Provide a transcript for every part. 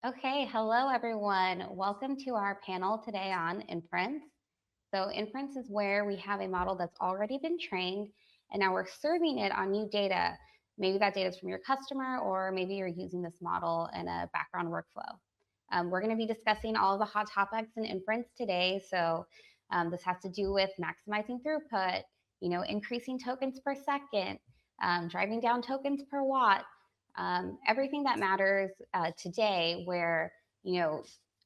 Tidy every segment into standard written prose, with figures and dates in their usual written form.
Okay, hello everyone. Welcome to our panel today on Inference. So Inference is where we have a model that's already been trained and now we're serving it on new data. Maybe that data is from your customer or maybe you're using this model in a background workflow. We're going to be discussing all of the hot topics in Inference today. So this has to do with maximizing throughput, increasing tokens per second, driving down tokens per watt, everything that matters today where,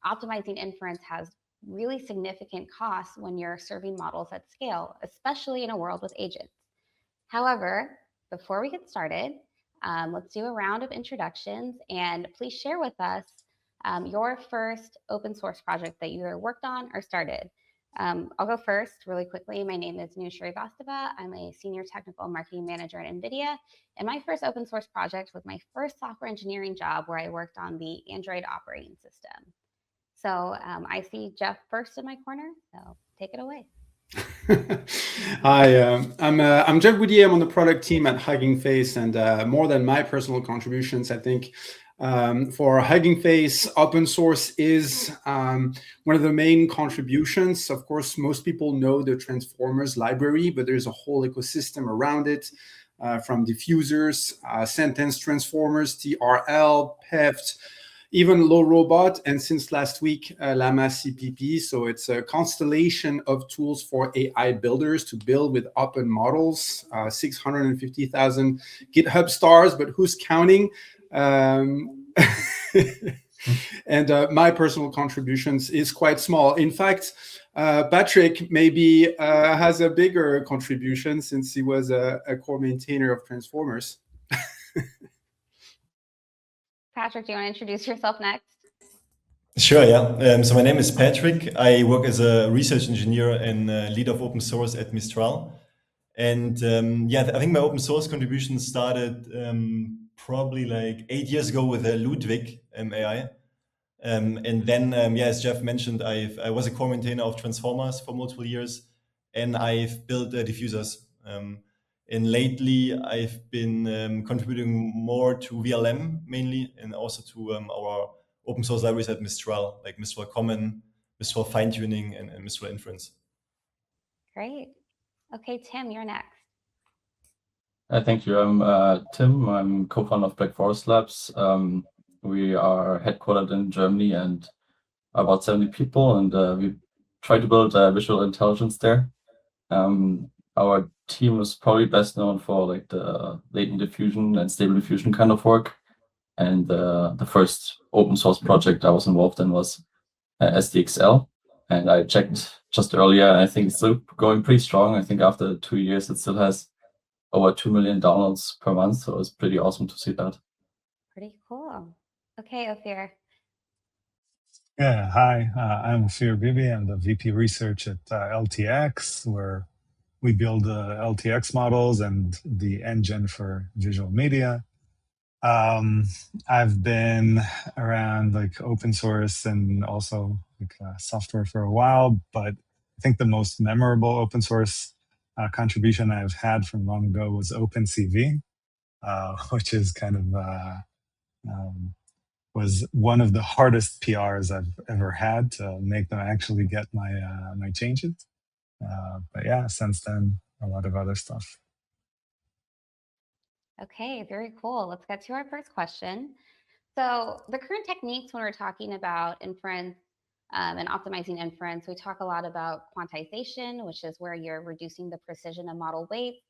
optimizing inference has really significant costs when you're serving models at scale, especially in a world with agents. However, before we get started, let's do a round of introductions and please share with us your first open source project that you either worked on or started. I'll go first really quickly. My name is Srivastava. I'm a senior technical marketing manager at NVIDIA. And my first open source project was my first software engineering job where I worked on the Android operating system. So I see Jeff first in my corner, so take it away. Hi, I'm Jeff Woody. I'm on the product team at Hugging Face, and more than my personal contributions, I think for Hugging Face, open source is one of the main contributions. Of course, most people know the Transformers library, but there's a whole ecosystem around it, from diffusers, sentence transformers, TRL, PEFT, even Low Robot, and since last week, Llama CPP. So it's a constellation of tools for AI builders to build with open models, 650,000 GitHub stars, but who's counting? And my personal contributions is quite small. In fact, Patrick maybe has a bigger contribution since he was a core maintainer of Transformers. Patrick, do you want to introduce yourself next? Sure, yeah. So my name is Patrick. I work as a research engineer and lead of open source at Mistral. And I think my open source contribution started probably like 8 years ago with Ludwig AI. And then, as Jeff mentioned, I was a core maintainer of Transformers for multiple years, and I've built diffusers. And lately, I've been contributing more to VLM mainly, and also to our open source libraries at Mistral, like Mistral Common, Mistral Fine Tuning, and Mistral Inference. Great. Okay, Tim, you're next. Thank you. I'm Tim. I'm co-founder of Black Forest Labs. We are headquartered in Germany and about 70 people, and we try to build visual intelligence there. Our team is probably best known for like the latent diffusion and stable diffusion kind of work. And the first open source project I was involved in was SDXL. And I checked just earlier, and I think it's still going pretty strong. I think after 2 years, it still has over 2 million downloads per month. So it's pretty awesome to see that. Pretty cool. Okay, Ofir. Yeah, hi, I'm Ofir Bibi. I'm the VP Research at LTX, where we build LTX models and the engine for visual media. I've been around like open source and also like software for a while, but I think the most memorable open source contribution I've had from long ago was OpenCV, which is kind of was one of the hardest PRs I've ever had to make them actually get my changes. But yeah, since then, a lot of other stuff. Okay, very cool. Let's get to our first question. So the current techniques when we're talking about inference and optimizing inference, we talk a lot about quantization, which is where you're reducing the precision of model weights.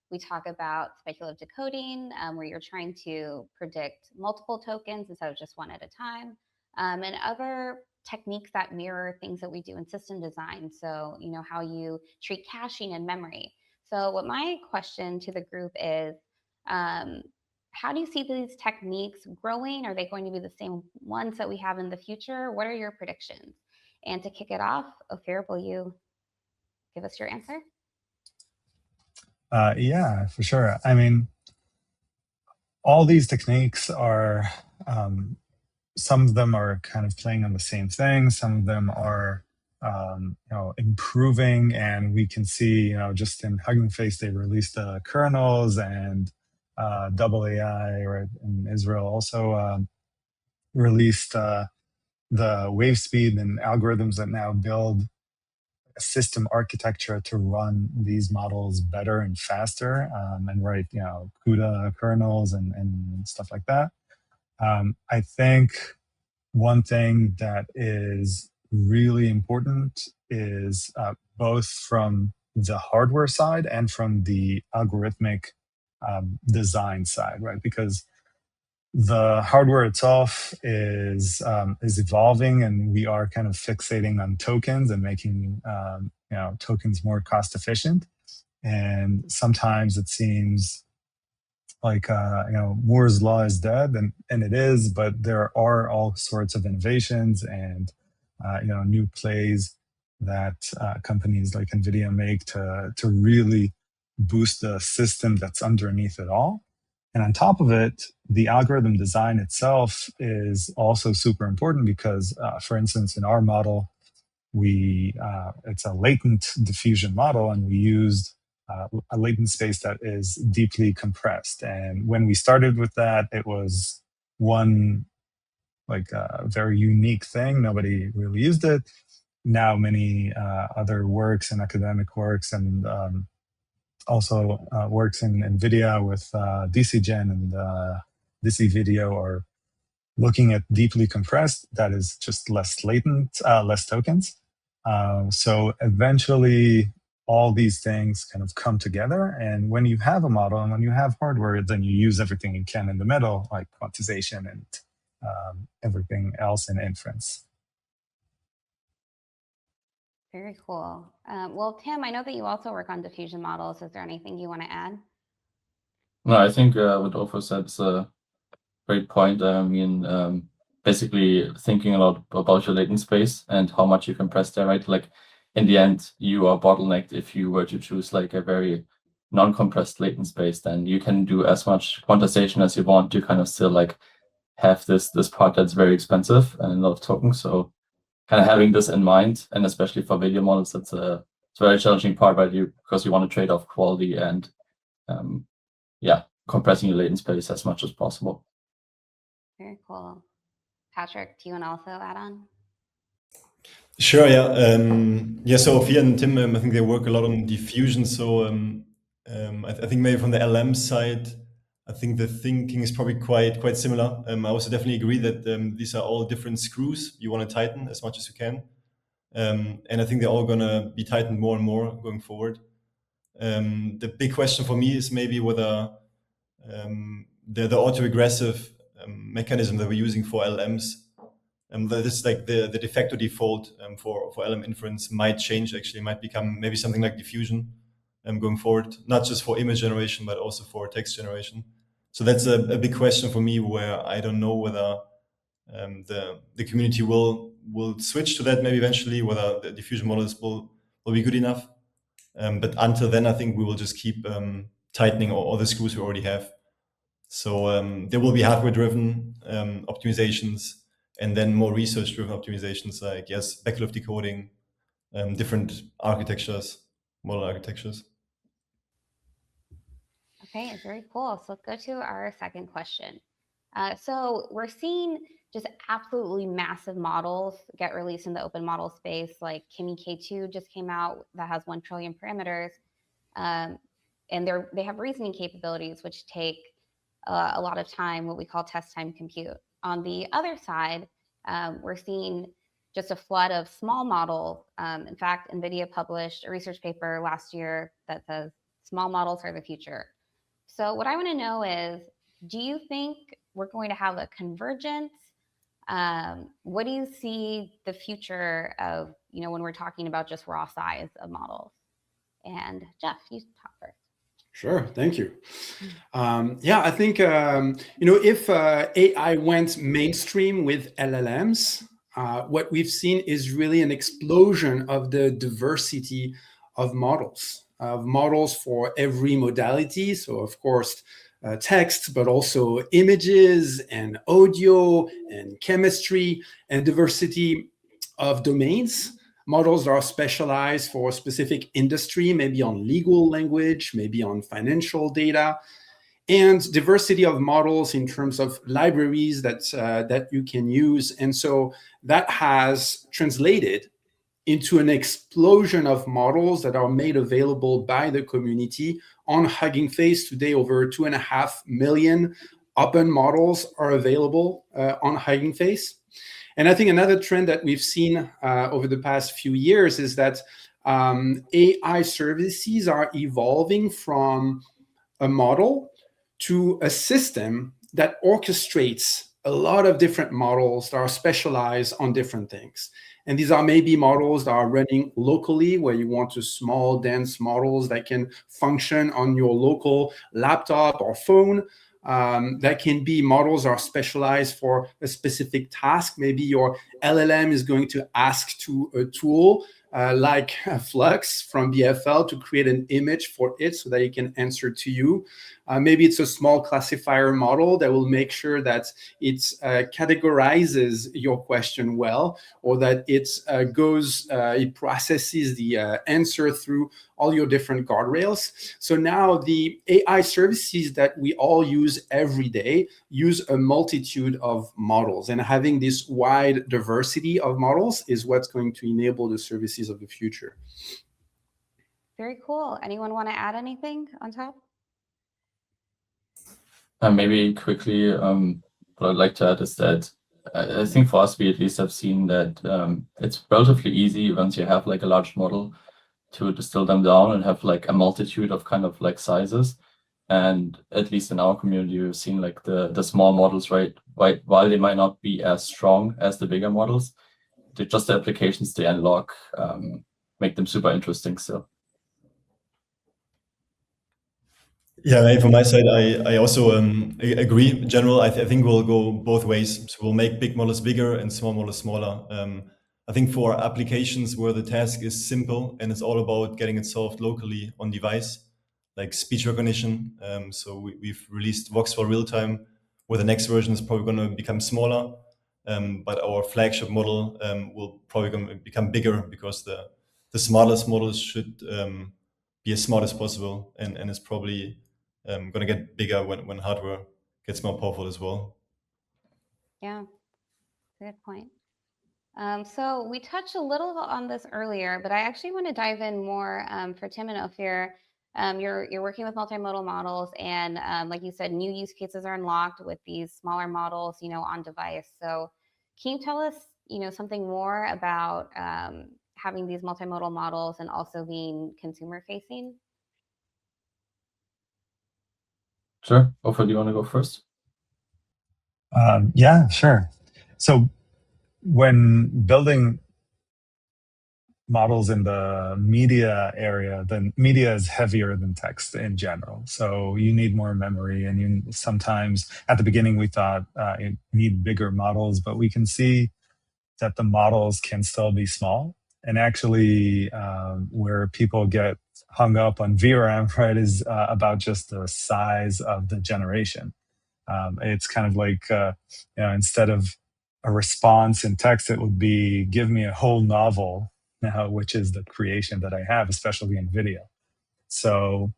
We talk about speculative decoding, where you're trying to predict multiple tokens instead of just one at a time, and other techniques that mirror things that we do in system design. So, how you treat caching and memory. So what my question to the group is, how do you see these techniques growing? Are they going to be the same ones that we have in the future? What are your predictions? And to kick it off, Ofir, will you give us your answer? Yeah, for sure. I mean, all these techniques are, some of them are kind of playing on the same thing. Some of them are, improving, and we can see, just in Hugging Face, they released the kernels, and Double AI, right, in Israel also released the wave speed and algorithms that now build a system architecture to run these models better and faster, and write, CUDA kernels and stuff like that. I think one thing that is really important is both from the hardware side and from the algorithmic design side, right? Because the hardware itself is evolving, and we are kind of fixating on tokens and making tokens more cost efficient. And sometimes it seems like Moore's law is dead, and it is, but there are all sorts of innovations and new plays that companies like NVIDIA make to really boost the system that's underneath it all. And on top of it, the algorithm design itself is also super important because, for instance, in our model, it's a latent diffusion model, and we used a latent space that is deeply compressed. And when we started with that, it was one very unique thing. Nobody really used it. Now many other works and academic works and also works in NVIDIA with DCGen and DC video are looking at deeply compressed, that is just less latent, less tokens. So eventually all these things kind of come together. And when you have a model and when you have hardware, then you use everything you can in the middle, like quantization and everything else in inference. Very cool. Well, Tim, I know that you also work on diffusion models. Is there anything you want to add? No, I think what Ofir said is a great point. I mean, basically thinking a lot about your latent space and how much you compress there, right? Like in the end, you are bottlenecked if you were to choose like a very non-compressed latent space, then you can do as much quantization as you want to kind of still like have this part that's very expensive and a lot of tokens. So kind of having this in mind, and especially for video models, it's a very challenging part, right? Because you want to trade off quality and compressing your latent space as much as possible. Very cool. Patrick, do you want to also add on? Sure, yeah. So Ofir and Tim, I think they work a lot on diffusion. So I think maybe from the LM side, I think the thinking is probably quite similar. I also definitely agree that these are all different screws you want to tighten as much as you can. And I think they're all going to be tightened more and more going forward. The big question for me is maybe whether the autoregressive mechanism that we're using for LMs, that is like the de facto default for LM inference might change, actually, might become maybe something like diffusion going forward, not just for image generation, but also for text generation. So that's a big question for me, where I don't know whether the community will switch to that maybe eventually, whether the diffusion models will be good enough. But until then, I think we will just keep tightening all the screws we already have. So there will be hardware-driven optimizations, and then more research-driven optimizations, like backlift decoding, different architectures, model architectures. Okay, very cool. So let's go to our second question. So we're seeing just absolutely massive models get released in the open model space, like Kimi K2 just came out that has 1 trillion parameters. And they have reasoning capabilities, which take a lot of time, what we call test time compute. On the other side, we're seeing just a flood of small models. In fact, NVIDIA published a research paper last year that says small models are the future. So what I want to know is, do you think we're going to have a convergence? What do you see the future of, when we're talking about just raw size of models? And Jeff, you talk first. Sure, thank you. I think, if AI went mainstream with LLMs, what we've seen is really an explosion of the diversity of models for every modality. So of course, text, but also images and audio and chemistry and diversity of domains. Models that are specialized for a specific industry, maybe on legal language, maybe on financial data. and diversity of models in terms of libraries that you can use. And so that has translated into an explosion of models that are made available by the community on Hugging Face. Today, over 2.5 million open models are available on Hugging Face. And I think another trend that we've seen over the past few years is that AI services are evolving from a model to a system that orchestrates a lot of different models that are specialized on different things. And these are maybe models that are running locally, where you want to small, dense models that can function on your local laptop or phone. That can be models that are specialized for a specific task. Maybe your LLM is going to ask to a tool like Flux from BFL to create an image for it so that it can answer to you. Maybe it's a small classifier model that will make sure that it categorizes your question well, or that it processes the answer through all your different guardrails. So now the AI services that we all use every day use a multitude of models, and having this wide diversity of models is what's going to enable the services of the future. Very cool. Anyone want to add anything on top? Maybe quickly, what I'd like to add is that I think for us, we at least have seen that it's relatively easy once you have like a large model to distill them down and have like a multitude of kind of like sizes. And at least in our community, we've seen like the small models, right? While they might not be as strong as the bigger models, just the applications they unlock make them super interesting still. Yeah, and from my side, I also agree. In general, I think we'll go both ways. So we'll make big models bigger and small models smaller. I think for applications where the task is simple and it's all about getting it solved locally on device, like speech recognition. So we've released Vox for real time, where the next version is probably going to become smaller. But our flagship model will probably become bigger, because the smartest models should be as smart as possible, and it's probably going to get bigger when hardware gets more powerful as well. Yeah, good point. So we touched a little on this earlier, but I actually want to dive in more for Tim and Ofir. You're working with multimodal models, and like you said, new use cases are unlocked with these smaller models, on device. So can you tell us, something more about having these multimodal models and also being consumer facing? Sure. Ofir, do you want to go first? Yeah, sure. So when building models in the media area, then media is heavier than text in general. So you need more memory, and you sometimes at the beginning we thought you need bigger models, but we can see that the models can still be small. And actually, where people get hung up on VRAM, right, is about just the size of the generation. It's kind of like, instead of a response in text, it would be, give me a whole novel now, which is the creation that I have, especially in video. So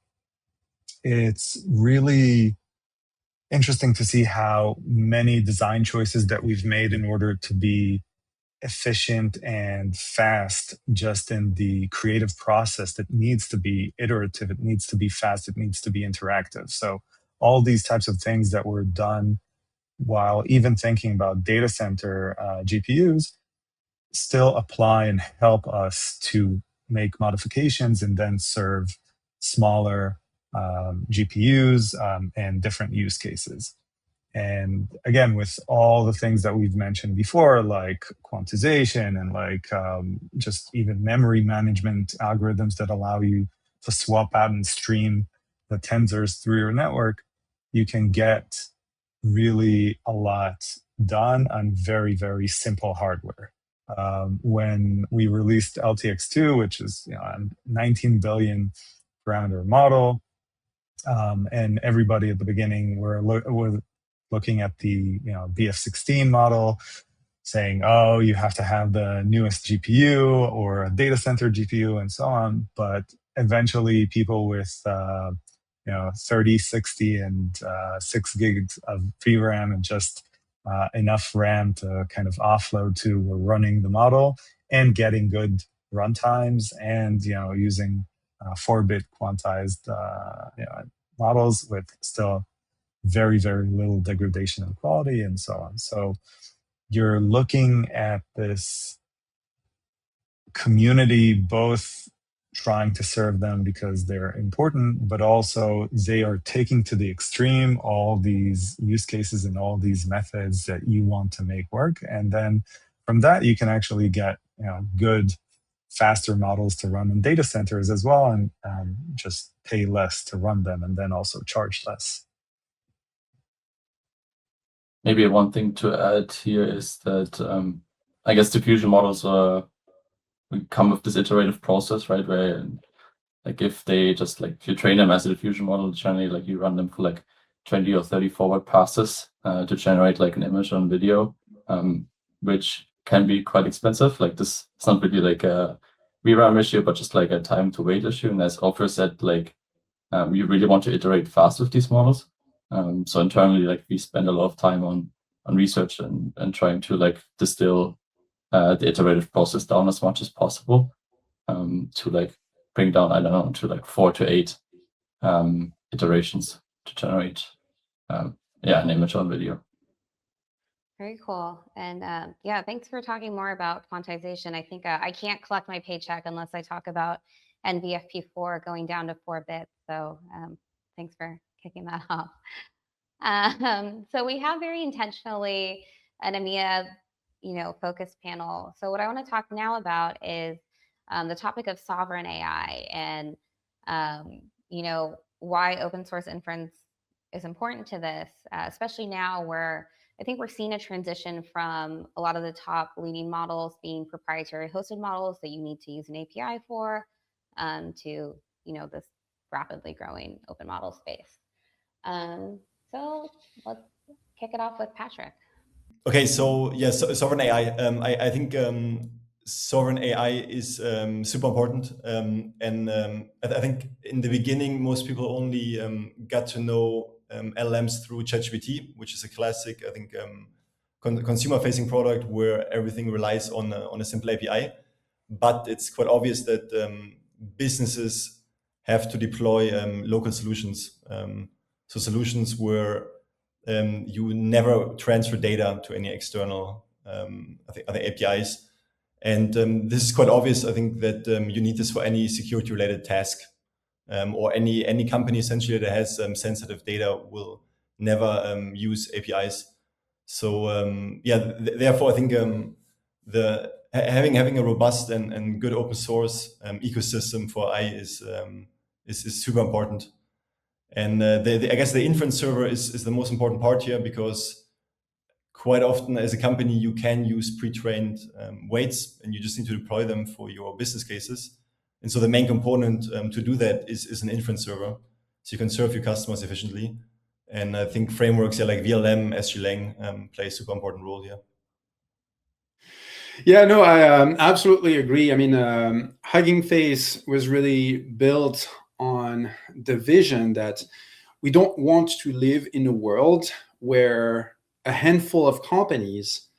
it's really interesting to see how many design choices that we've made in order to be efficient and fast just in the creative process that needs to be iterative, it needs to be fast, it needs to be interactive. So all these types of things that were done while even thinking about data center GPUs still apply and help us to make modifications and then serve smaller GPUs and different use cases. And again, with all the things that we've mentioned before, like quantization and like just even memory management algorithms that allow you to swap out and stream the tensors through your network, you can get really a lot done on very, very simple hardware. When we released LTX2, which is a 19 billion parameter model, and everybody at the beginning were looking at the BF16 model, saying, oh, you have to have the newest GPU or a data center GPU and so on. But eventually people with 30, 60, and 6 gigs of VRAM and just enough RAM to kind of offload to running the model and getting good runtimes and using 4-bit quantized models with still very, very little degradation in quality and so on. So you're looking at this community both trying to serve them because they're important, but also they are taking to the extreme all these use cases and all these methods that you want to make work. And then from that, you can actually get good, faster models to run in data centers as well, and just pay less to run them and then also charge less. Maybe one thing to add here is that I guess diffusion models come with this iterative process, right? Where like if they just if you train them as a diffusion model, generally you run them for 20 or 30 forward passes to generate an image on video, which can be quite expensive. This is not really a VRAM issue, but just a time to wait issue. And as Ofir said, you really want to iterate fast with these models. So internally, we spend a lot of time on research and trying to distill the iterative process down as much as possible to bring down, I don't know, to 4 to 8 iterations to generate an image on video. Very cool. And yeah, thanks for talking more about quantization. I think I can't collect my paycheck unless I talk about NVFP4 going down to 4 bits. So thanks for kicking that off. So we have very intentionally an EMEA focused panel. So what I want to talk now about is the topic of sovereign AI and why open source inference is important to this, especially now where I think we're seeing a transition from a lot of the top leading models being proprietary hosted models that you need to use an API for to this rapidly growing open model space. So let's kick it off with Patrick. Okay, so yeah, sovereign AI. I think sovereign AI is super important, and I think in the beginning most people only got to know LLMs through ChatGPT, which is a classic, I think, consumer-facing product where everything relies on a simple API. But it's quite obvious that businesses have to deploy local solutions, so solutions where you never transfer data to any external other APIs. And this is quite obvious. I think that you need this for any security-related task, or any company essentially that has sensitive data will never use APIs. So therefore I think having a robust and good open source ecosystem for AI is super important. And I guess the inference server is the most important part here, because quite often as a company you can use pre-trained weights and you just need to deploy them for your business cases. And so the main component to do that is an inference server, so you can serve your customers efficiently. And I think frameworks like VLM, SGLang play a super important role here. Yeah, no, I absolutely agree. I mean, Hugging Face was really built on the vision that we don't want to live in a world where a handful of companies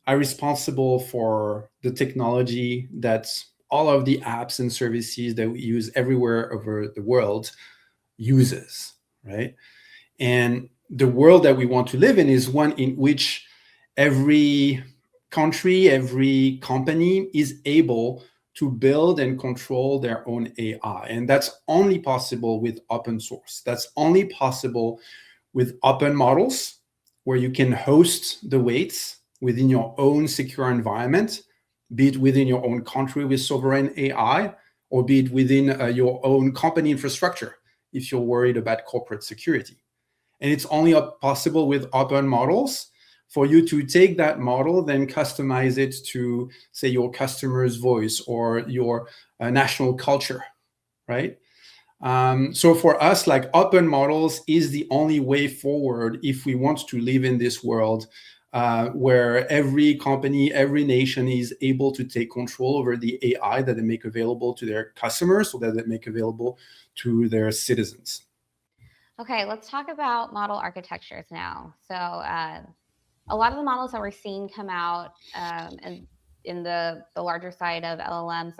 are responsible for the technology that all of the apps and services that we use everywhere over the world uses, right? And the world that we want to live in is one in which every country, every company is able to build and control their own AI. And that's only possible with open source. That's only possible with open models, where you can host the weights within your own secure environment, be it within your own country with sovereign AI, or be it within your own company infrastructure if you're worried about corporate security. And it's only possible with open models for you to take that model, then customize it to, say, your customer's voice or your national culture, right? So for us, open models is the only way forward if we want to live in this world where every company, every nation is able to take control over the AI that they make available to their customers, so that they make available to their citizens. Okay, let's talk about model architectures now. So a lot of the models that we're seeing come out and in the larger side of LLMs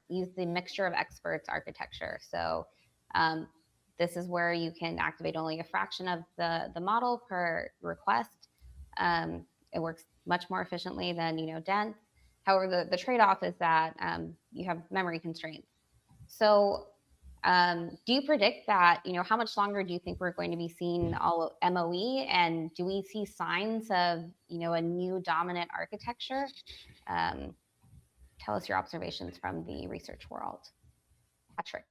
use the mixture of experts architecture. So this is where you can activate only a fraction of the model per request. It works much more efficiently than dense. However, the trade-off is that you have memory constraints. So do you predict that, how much longer do you think we're going to be seeing all MOE, and do we see signs of, a new dominant architecture? Tell us your observations from the research world. Patrick.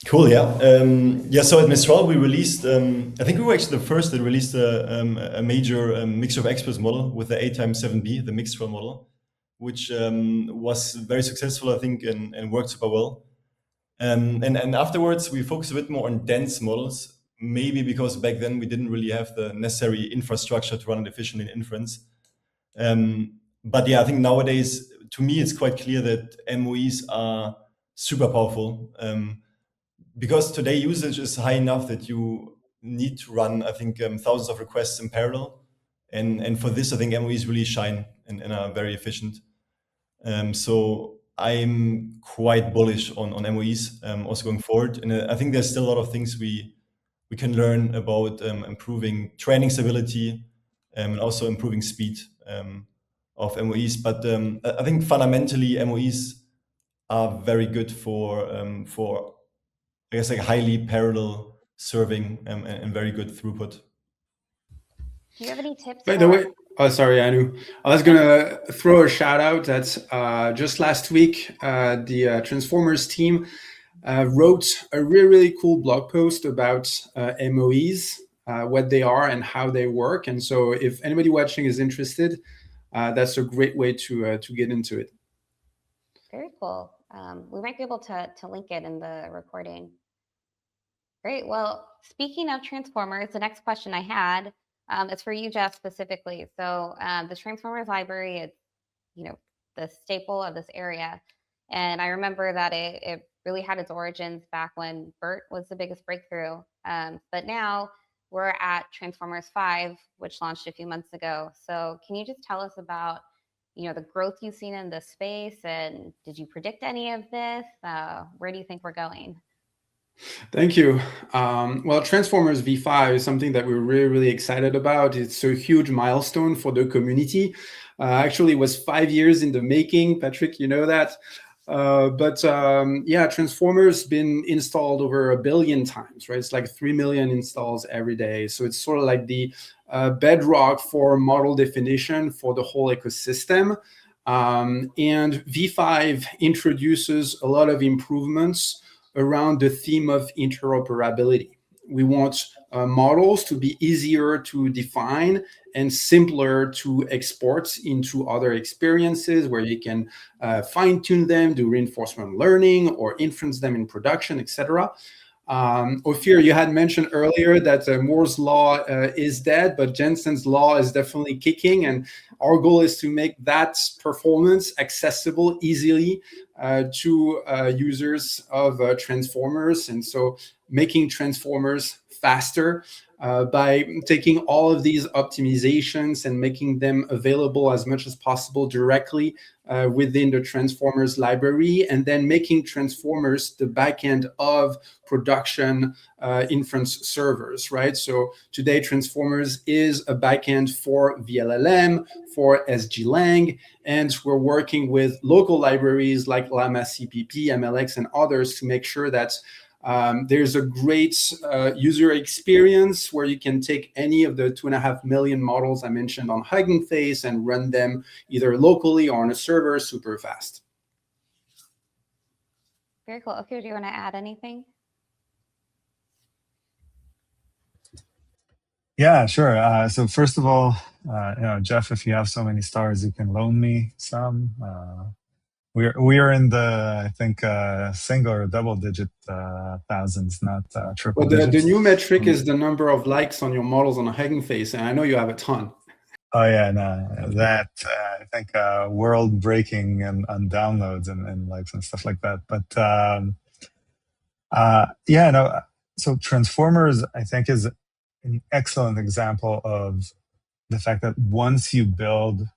Cool, yeah. So at Mistral, we released, I think we were actually the first that released a major mixture of experts model with the 8x7B, the Mistral model, which was very successful, I think, and worked super well. And afterwards, we focused a bit more on dense models, maybe because back then we didn't really have the necessary infrastructure to run it efficiently in inference. But yeah, I think nowadays, to me, it's quite clear that MOEs are super powerful. Because today usage is high enough that you need to run, I think, thousands of requests in parallel. And for this, I think MOEs really shine and are very efficient. So I'm quite bullish on MOEs also going forward. And I think there's still a lot of things we can learn about improving training stability and also improving speed of MOEs. But I think fundamentally MOEs are very good for I guess like highly parallel serving and very good throughput. Do you have any tips? By the way, oh, sorry, Anu. I was going to throw a shout out that just last week, the Transformers team wrote a really, really cool blog post about MOEs, what they are and how they work. And so if anybody watching is interested, that's a great way to get into it. Very cool. We might be able to link it in the recording. Great. Well, speaking of transformers, the next question I had is for you, Jeff, specifically. So the transformers library is, the staple of this area. And I remember that it really had its origins back when BERT was the biggest breakthrough. But now we're at Transformers 5, which launched a few months ago. So can you just tell us about, the growth you've seen in this space, and did you predict any of this? Where do you think we're going? Thank you. Well, Transformers V5 is something that we're really, really excited about. It's a huge milestone for the community. Actually, it was 5 years in the making. Patrick, you know that. Yeah, Transformers been installed over 1 billion times, right? It's like 3 million installs every day. So it's sort of like the bedrock for model definition for the whole ecosystem. And V5 introduces a lot of improvements around the theme of interoperability. We want models to be easier to define and simpler to export into other experiences where you can fine-tune them, do reinforcement learning, or inference them in production, etc. Ofir, you had mentioned earlier that Moore's law is dead, but Jensen's law is definitely kicking, and our goal is to make that performance accessible easily to users of transformers, and so making transformers faster by taking all of these optimizations and making them available as much as possible directly within the Transformers library, and then making Transformers the backend of production inference servers, right? So today, Transformers is a backend for VLLM, for SGLang, and we're working with local libraries like Llama CPP, MLX, and others to make sure that there's a great user experience where you can take any of the 2.5 million models I mentioned on Hugging Face and run them either locally or on a server super fast. Very cool. Okay, do you want to add anything? Yeah, sure. So first of all, Jeff, if you have so many stars, you can loan me some. We are in the, I think, single or double digit thousands, not triple digits. The new metric is the number of likes on your models on a Hugging Face, and I know you have a ton. Oh yeah, no, that I think world breaking on downloads and likes and stuff like that. But So transformers, I think, is an excellent example of the fact that once you build,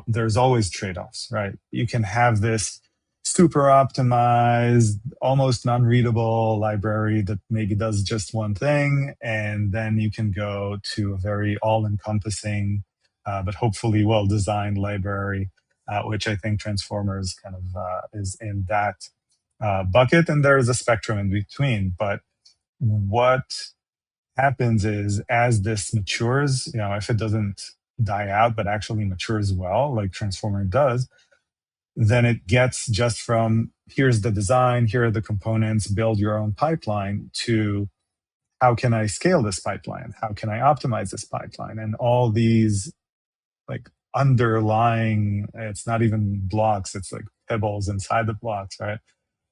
there's always trade-offs, right? You can have this super optimized, almost non-readable library that maybe does just one thing, and then you can go to a very all-encompassing, but hopefully well-designed library, which I think transformers kind of is in that bucket, and there is a spectrum in between. But what happens is, as this matures, if it doesn't die out but actually matures well, like Transformer does, then it gets just from here's the design, here are the components, build your own pipeline, to how can I scale this pipeline? How can I optimize this pipeline? And all these like underlying, it's not even blocks, it's like pebbles inside the blocks, right?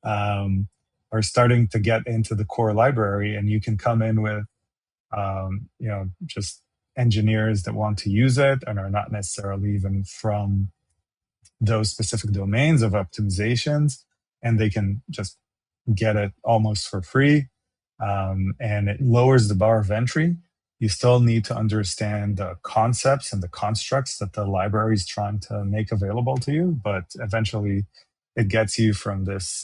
Are starting to get into the core library, and you can come in with just engineers that want to use it and are not necessarily even from those specific domains of optimizations, and they can just get it almost for free. And it lowers the bar of entry. You still need to understand the concepts and the constructs that the library is trying to make available to you, but eventually it gets you from this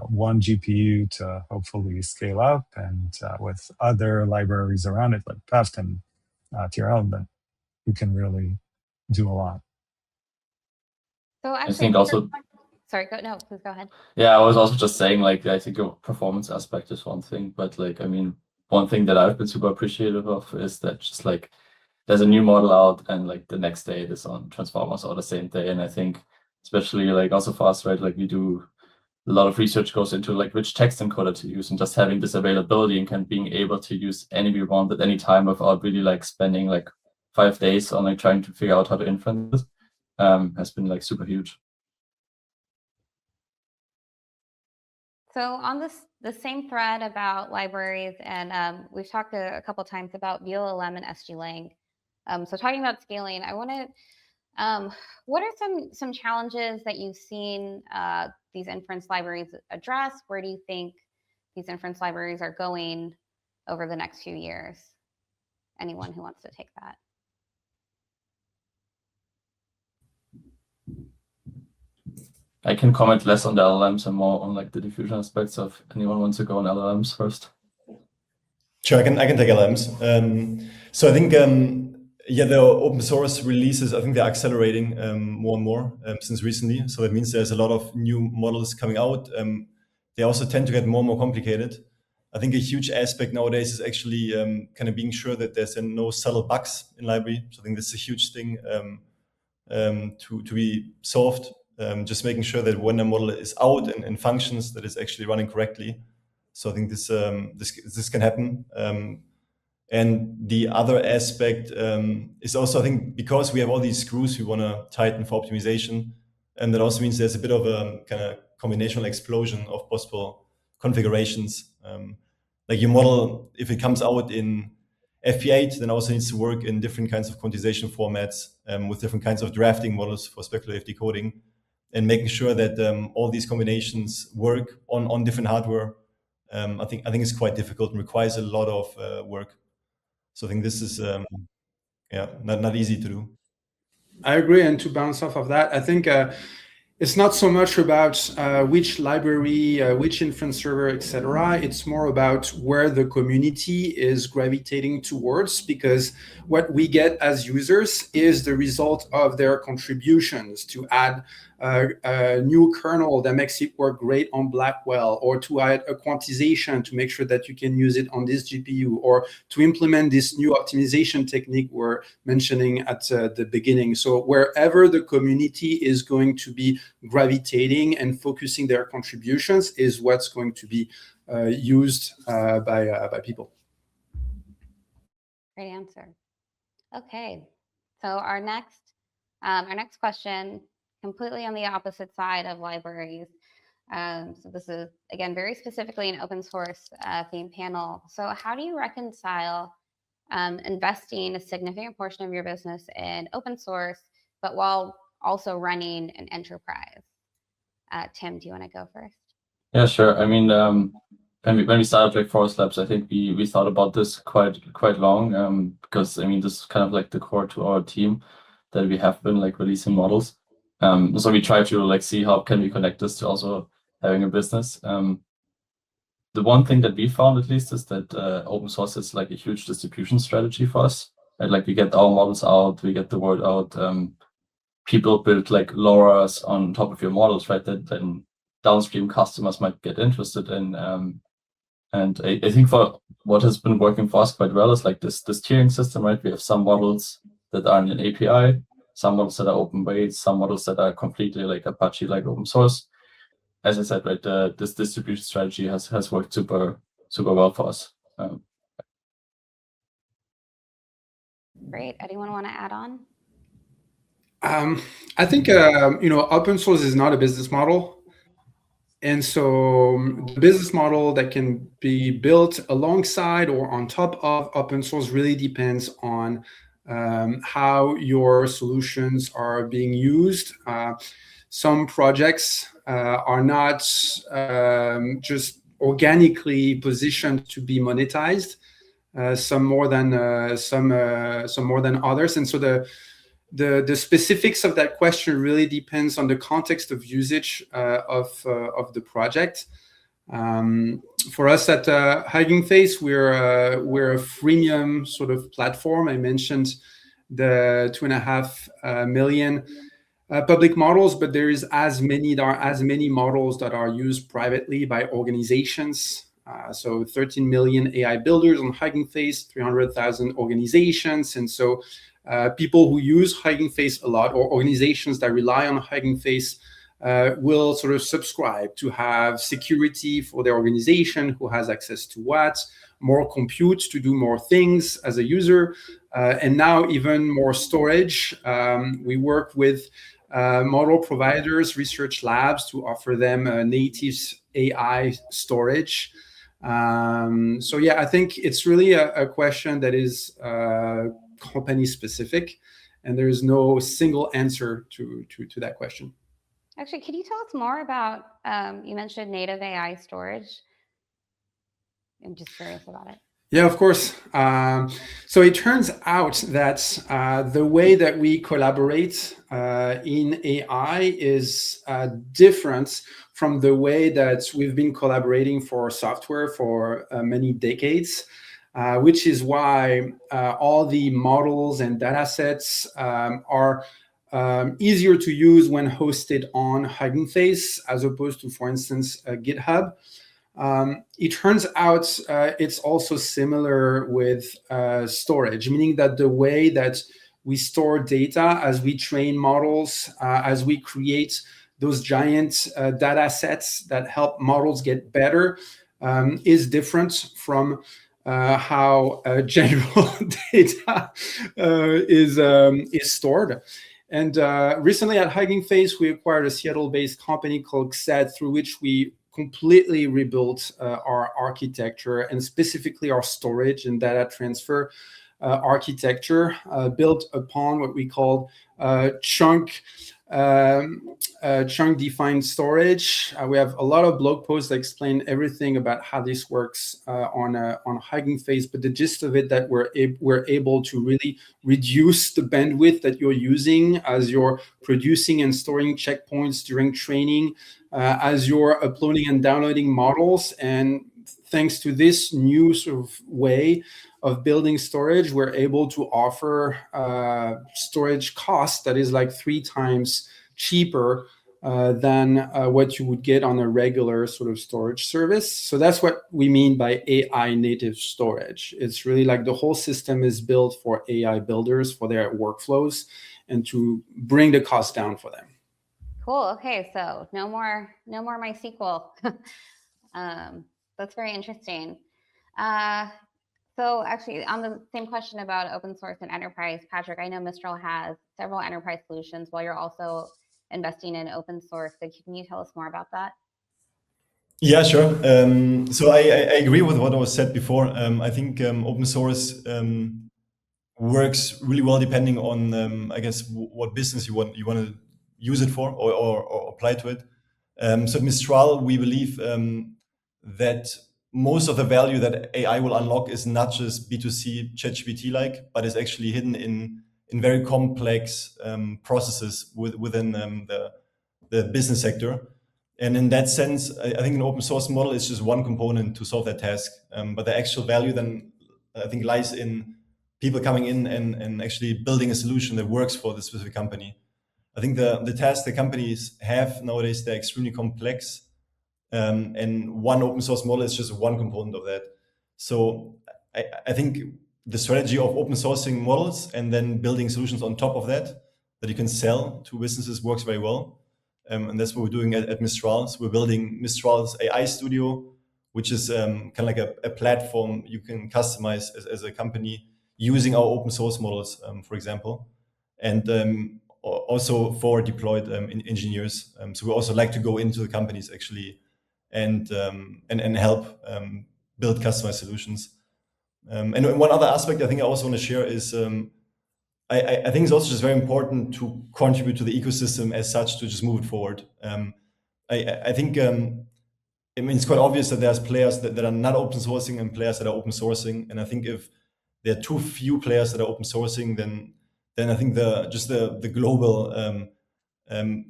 one GPU to hopefully scale up, and with other libraries around it, like Pest and TRL, then you can really do a lot. So actually, I think also, sorry, please go ahead. Yeah, I was also just saying, like, I think the performance aspect is one thing, but like, I mean, one thing that I've been super appreciative of is that just like there's a new model out and like the next day it is on Transformers or the same day. And I think especially like also for us, right, like we do a lot of research goes into like which text encoder to use, and just having this availability and kind of being able to use any we want at any time without really like spending like 5 days on like trying to figure out how to inference this has been like super huge. So on the same thread about libraries, and we've talked a couple times about VLLM and SGLang. So talking about scaling, I want to, what are some challenges that you've seen these inference libraries address? Where do you think these inference libraries are going over the next few years? Anyone who wants to take that? I can comment less on the LLMs and more on like the diffusion aspects. Of anyone wants to go on LLMs first? Sure, I can take LLMs. So I think the open source releases, I think they're accelerating more and more since recently. So that means there's a lot of new models coming out. They also tend to get more and more complicated. I think a huge aspect nowadays is actually kind of being sure that there's no subtle bugs in library. So I think this is a huge thing to be solved. Just making sure that when a model is out and functions, that it's actually running correctly. So I think this can happen. And the other aspect is also, I think, because we have all these screws we want to tighten for optimization, and that also means there's a bit of a kind of combinational explosion of possible configurations. Like your model, if it comes out in FP8, then also needs to work in different kinds of quantization formats with different kinds of drafting models for speculative decoding, and making sure that all these combinations work on different hardware. I think it's quite difficult and requires a lot of work. So I think this is not easy to do. I agree, and to bounce off of that, I think it's not so much about which library, which inference server, etc. It's more about where the community is gravitating towards, because what we get as users is the result of their contributions to add a new kernel that makes it work great on Blackwell, or to add a quantization to make sure that you can use it on this GPU, or to implement this new optimization technique we're mentioning at the beginning. So wherever the community is going to be gravitating and focusing their contributions is what's going to be used by people. Great answer. Okay, so our next question, completely on the opposite side of libraries. So this is, again, very specifically an open source theme panel. So how do you reconcile investing a significant portion of your business in open source, but while also running an enterprise? Tim, do you want to go first? Yeah, sure. I mean, when we started Black Forest Labs, I think we thought about this quite long, because I mean, this is kind of like the core to our team, that we have been like releasing models. So we try to like see how can we connect this to also having a business. The one thing that we found, at least, is that open source is like a huge distribution strategy for us. Right? Like we get our models out, we get the word out. People build like LoRa's on top of your models, right? That then downstream customers might get interested in. And I think for what has been working for us quite well is like this tiering system, right? We have some models that are in an API, some models that are open weights, some models that are completely like Apache, like open source. As I said, right, this distribution strategy has worked super well for us. Great. Anyone want to add on? I think open source is not a business model. And so the business model that can be built alongside or on top of open source really depends on how your solutions are being used. Some projects are not just organically positioned to be monetized, some more than others. And so the specifics of that question really depends on the context of usage of the project. For us at Hugging Face, we're a freemium sort of platform. I mentioned the 2.5 million public models, but there are as many models that are used privately by organizations. So 13 million AI builders on Hugging Face, 300,000 organizations, and so people who use Hugging Face a lot, or organizations that rely on Hugging Face, will sort of subscribe to have security for their organization, who has access to what, more compute to do more things as a user, and now even more storage. We work with model providers, research labs, to offer them native AI storage. So yeah, I think it's really a question that is company specific, and there is no single answer to that question. Actually, could you tell us more about, you mentioned native AI storage? I'm just curious about it. Yeah, of course. So it turns out that the way that we collaborate in AI is different from the way that we've been collaborating for software for many decades, which is why all the models and data sets are easier to use when hosted on Hugging Face, as opposed to, for instance, GitHub. It turns out it's also similar with storage, meaning that the way that we store data as we train models, as we create those giant data sets that help models get better, is different from how general data is stored. And recently at Hugging Face, we acquired a Seattle-based company called XED, through which we completely rebuilt our architecture, and specifically our storage and data transfer architecture, built upon what we call chunk defined storage. We have a lot of blog posts that explain everything about how this works on Hugging Face, but the gist of it, that we're able to really reduce the bandwidth that you're using as you're producing and storing checkpoints during training, as you're uploading and downloading models. And thanks to this new sort of way of building storage, we're able to offer storage cost that is like 3 times cheaper than what you would get on a regular sort of storage service. So that's what we mean by AI native storage. It's really like the whole system is built for AI builders, for their workflows, and to bring the cost down for them. Cool. Okay, so no more MySQL. That's very interesting. So actually, on the same question about open source and enterprise, Patrick, I know Mistral has several enterprise solutions while you're also investing in open source. So can you tell us more about that? Yeah, sure. So I agree with what was said before. I think open source works really well depending on, I guess, what business you want to use it for, or apply to it. So at Mistral, we believe that most of the value that AI will unlock is not just B2C ChatGPT-like, but is actually hidden in very complex processes within the business sector. And in that sense, I think an open source model is just one component to solve that task. But the actual value then, I think, lies in people coming in and actually building a solution that works for the specific company. I think the tasks that companies have nowadays, they're extremely complex. And one open source model is just one component of that. So I think the strategy of open sourcing models and then building solutions on top of that you can sell to businesses works very well. And that's what we're doing at Mistral. So we're building Mistral's AI studio, which is kind of like a platform you can customize as a company using our open source models, for example, and also for deployed engineers. So we also like to go into the companies actually and help build customized solutions. And one other aspect I think I also want to share is I think it's also just very important to contribute to the ecosystem as such to just move it forward. I think I mean, it's quite obvious that there's players that are not open sourcing and players that are open sourcing. And I think if there are too few players that are open sourcing, then I think the global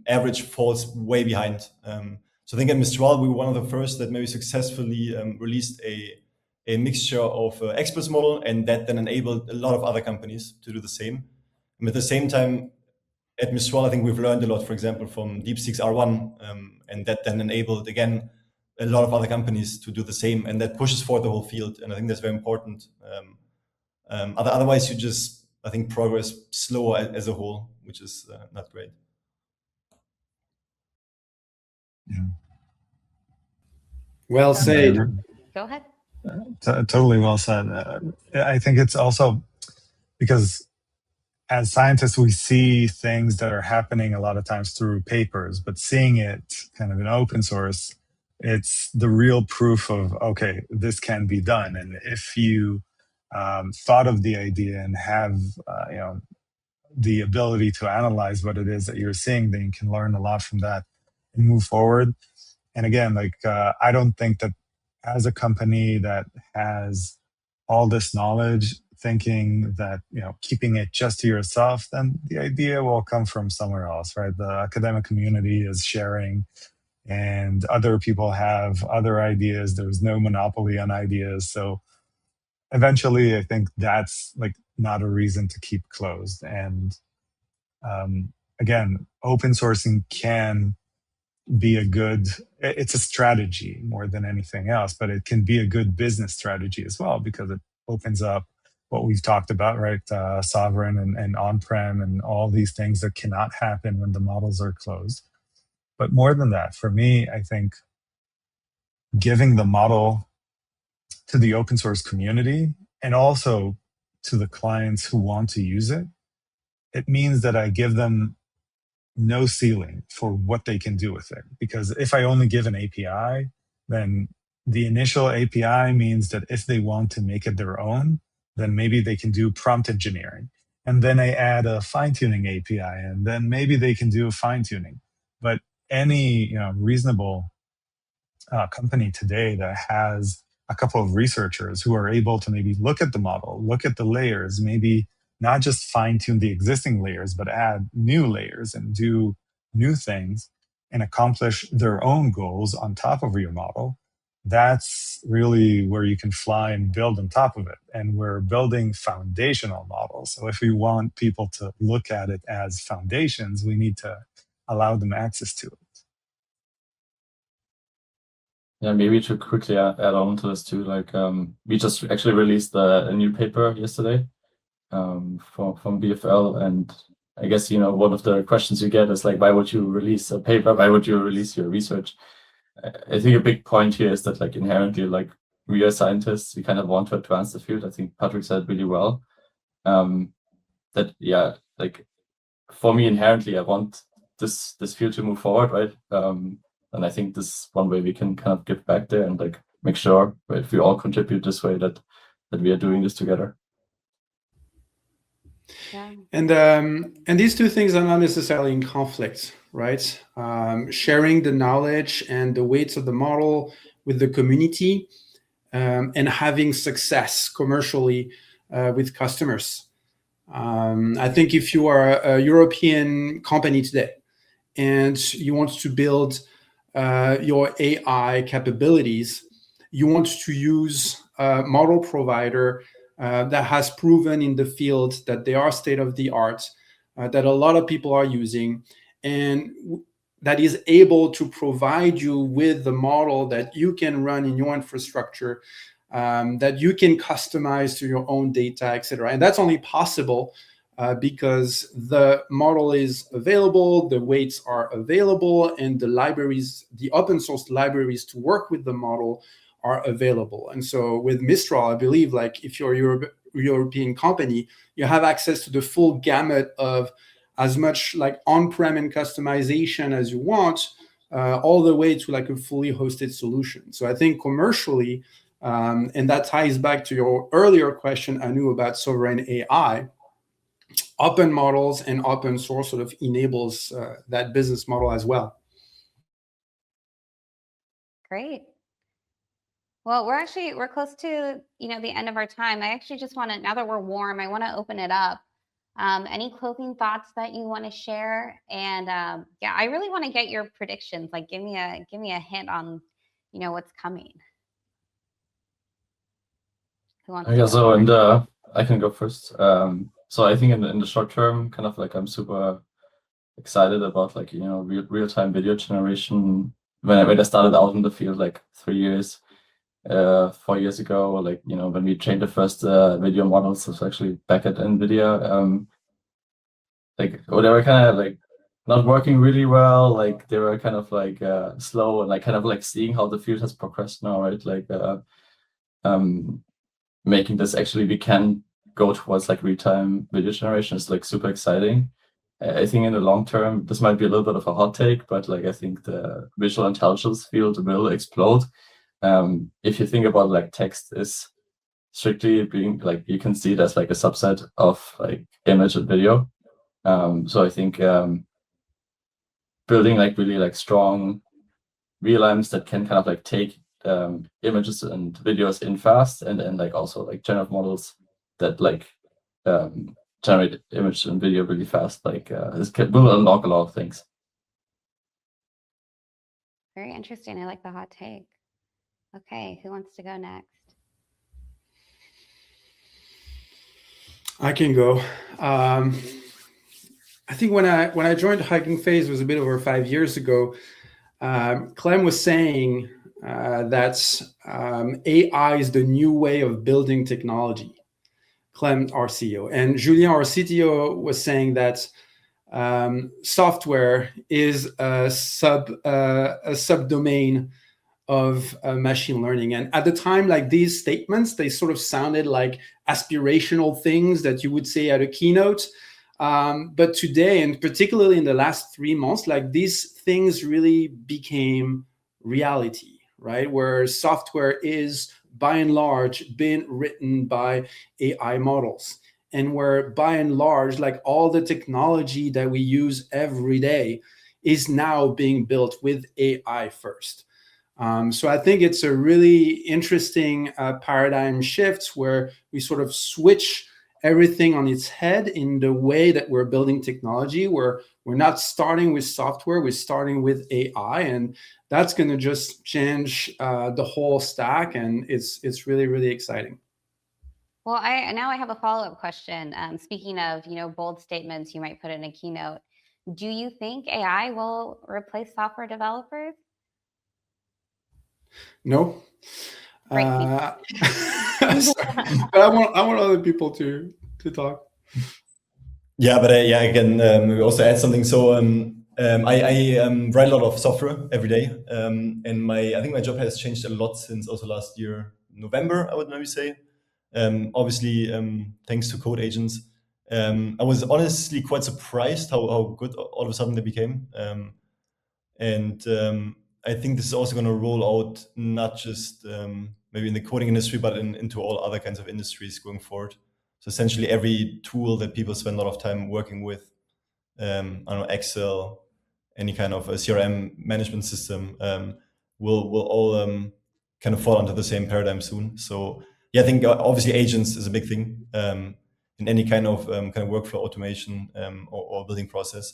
average falls way behind. So I think at Mistral, we were one of the first that maybe successfully released a mixture of experts model, and that then enabled a lot of other companies to do the same. And at the same time, at Mistral, I think we've learned a lot, for example, from DeepSeek's R1, and that then enabled, again, a lot of other companies to do the same, and that pushes forward the whole field. And I think that's very important. Otherwise, you just, I think, progress slower as a whole, which is not great. Yeah. Well said. Go ahead. Totally well said. I think it's also because as scientists, we see things that are happening a lot of times through papers, but seeing it kind of in open source, it's the real proof of, okay, this can be done. And if you thought of the idea and have the ability to analyze what it is that you're seeing, then you can learn a lot from that and move forward. And again, I don't think that as a company that has all this knowledge, thinking that, keeping it just to yourself, then the idea will come from somewhere else, right? The academic community is sharing and other people have other ideas. There's no monopoly on ideas. So eventually I think that's not a reason to keep closed. And again, open sourcing can be it's a strategy more than anything else, but it can be a good business strategy as well, because it opens up what we've talked about, right? Sovereign and on-prem and all these things that cannot happen when the models are closed. But more than that, for me, I think giving the model to the open source community and also to the clients who want to use it, it means that I give them no ceiling for what they can do with it. Because if I only give an API, then the initial API means that if they want to make it their own, then maybe they can do prompt engineering. And then I add a fine-tuning API, and then maybe they can do fine-tuning. But any reasonable company today that has a couple of researchers who are able to maybe look at the model, look at the layers, maybe not just fine-tune the existing layers, but add new layers and do new things and accomplish their own goals on top of your model, that's really where you can fly and build on top of it. And we're building foundational models. So if we want people to look at it as foundations, we need to allow them access to it. Yeah, maybe to quickly add on to this too, we just actually released a new paper yesterday from BFL, and I guess one of the questions you get is why would you release a paper? Why would you release your research? I think a big point here is that inherently we are scientists, we kind of want to advance the field. I think Patrick said really well. That for me inherently I want this field to move forward, right? And I think this is one way we can kind of give back there and make sure if we all contribute this way that we are doing this together. Yeah. And these two things are not necessarily in conflict, right? Sharing the knowledge and the weights of the model with the community and having success commercially with customers. I think if you are a European company today and you want to build your AI capabilities, you want to use a model provider that has proven in the field that they are state of the art, that a lot of people are using, and that is able to provide you with the model that you can run in your infrastructure, that you can customize to your own data, etc. And that's only possible because the model is available, the weights are available, and the libraries, the open source libraries to work with the model are available. And so with Mistral, I believe, like, if you're a European company, you have access to the full gamut of as much like on-prem and customization as you want, all the way to like a fully hosted solution. So I think commercially, and that ties back to your earlier question, Anu, about sovereign AI, open models and open source sort of enables that business model as well. Great. Well, we're close to the end of our time. I actually just want to, now that we're warm, I want to open it up. Any closing thoughts that you want to share? And yeah, I really want to get your predictions. Like, give me a hint on what's coming. Who wants to go? So and I can go first. So I think in the short term, kind of like I'm super excited about like real-time video generation. When I started out in the field like 4 years ago, like when we trained the first video models, it was actually back at NVIDIA. Like they were kind of like not working really well. Like they were kind of like slow, and like kind of like seeing how the field has progressed now, right? Like making this actually we can go towards like real-time video generation is like super exciting. I think in the long term, this might be a little bit of a hot take, but like I think the visual intelligence field will explode. If you think about like text is strictly being like, you can see it as like a subset of like image and video. So I think building like really like strong VLMs that can kind of like take images and videos in fast, and then like also like generative models that like generate image and video really fast, like this will unlock a lot of things. Very interesting. I like the hot take. Okay, who wants to go next? I can go. I think when I joined Hugging Face, it was a bit over 5 years ago. Clem was saying that AI is the new way of building technology. Clem, our CEO, and Julien, our CTO, was saying that software is a subdomain of machine learning. And at the time, like, these statements, they sort of sounded like aspirational things that you would say at a keynote. But today, and particularly in the last 3 months, like, these things really became reality, right? Where software is, by and large, been written by AI models. And where, by and large, like, all the technology that we use every day is now being built with AI first. So I think it's a really interesting paradigm shift where we sort of switch everything on its head in the way that we're building technology, where we're not starting with software, we're starting with AI, and that's going to just change the whole stack, and it's really, really exciting. Well, now I have a follow-up question. Speaking of, bold statements you might put in a keynote, do you think AI will replace software developers? No. Great. But I want other people to talk. Yeah, but I can also add something. So I write a lot of software every day, and I think my job has changed a lot since also last year, November, I would maybe say. Obviously, thanks to code agents. I was honestly quite surprised how good all of a sudden they became. And I think this is also going to roll out not just maybe in the coding industry, but into all other kinds of industries going forward. So essentially every tool that people spend a lot of time working with, I don't know, Excel, any kind of a CRM management system, will all kind of fall into the same paradigm soon. So yeah, I think obviously agents is a big thing in any kind of workflow automation or building process.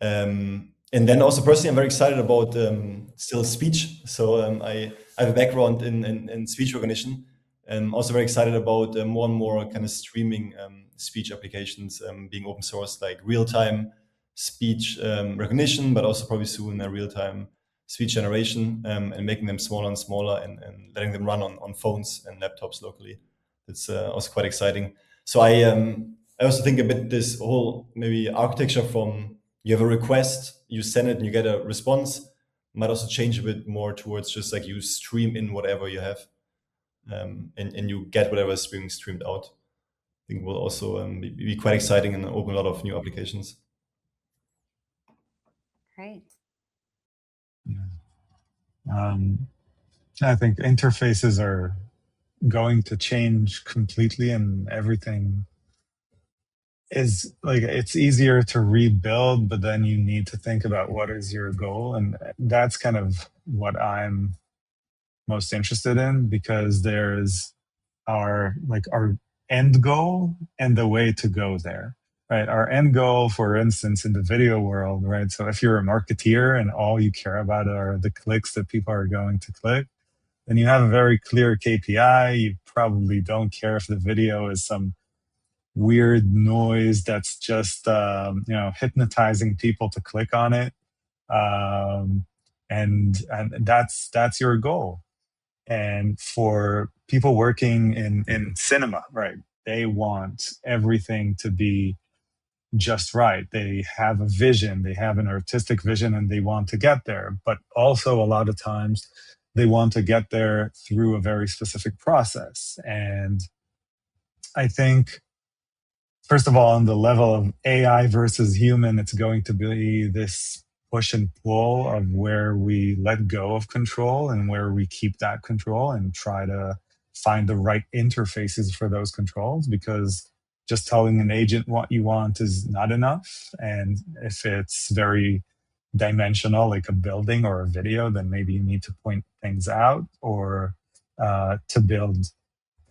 And then also personally, I'm very excited about still speech. So I have a background in speech recognition. I'm also very excited about more and more kind of streaming speech applications being open source, like real-time speech recognition, but also probably soon real-time speech generation, and making them smaller and smaller and letting them run on phones and laptops locally. It's also quite exciting. So I also think a bit this whole maybe architecture from you have a request, you send it and you get a response, might also change a bit more towards just like you stream in whatever you have, and you get whatever is being streamed out. I think will also be quite exciting and open a lot of new applications. Great. I think interfaces are going to change completely, and everything is like, it's easier to rebuild, but then you need to think about what is your goal. And that's kind of what I'm most interested in, because there's our end goal and the way to go there, right? Our end goal, for instance, in the video world, right? So if you're a marketeer and all you care about are the clicks that people are going to click, then you have a very clear KPI. You probably don't care if the video is some weird noise that's just hypnotizing people to click on it, and that's your goal. And for people working in cinema, right, they want everything to be just right. They have a vision, they have an artistic vision, and they want to get there. But also a lot of times they want to get there through a very specific process. And I think, first of all, on the level of AI versus human, it's going to be this push and pull of where we let go of control and where we keep that control and try to find the right interfaces for those controls, because just telling an agent what you want is not enough. And if it's very dimensional, like a building or a video, then maybe you need to point things out, or to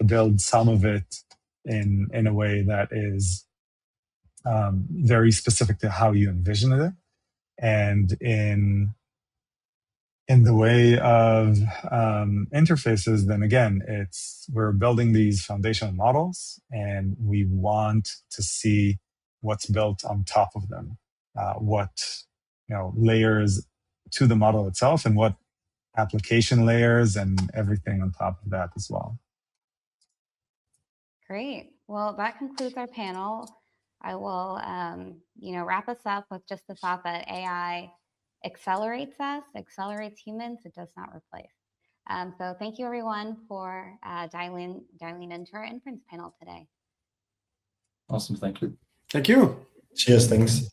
build some of it in a way that is very specific to how you envision it. And in the way of interfaces, then again, we're building these foundational models, and we want to see what's built on top of them, what layers to the model itself, and what application layers and everything on top of that as well. Great. Well, that concludes our panel. I will, wrap us up with just the thought that AI accelerates us, accelerates humans. It does not replace. So thank you, everyone, for dialing into our Inference panel today. Awesome. Thank you. Thank you. Cheers. Thanks.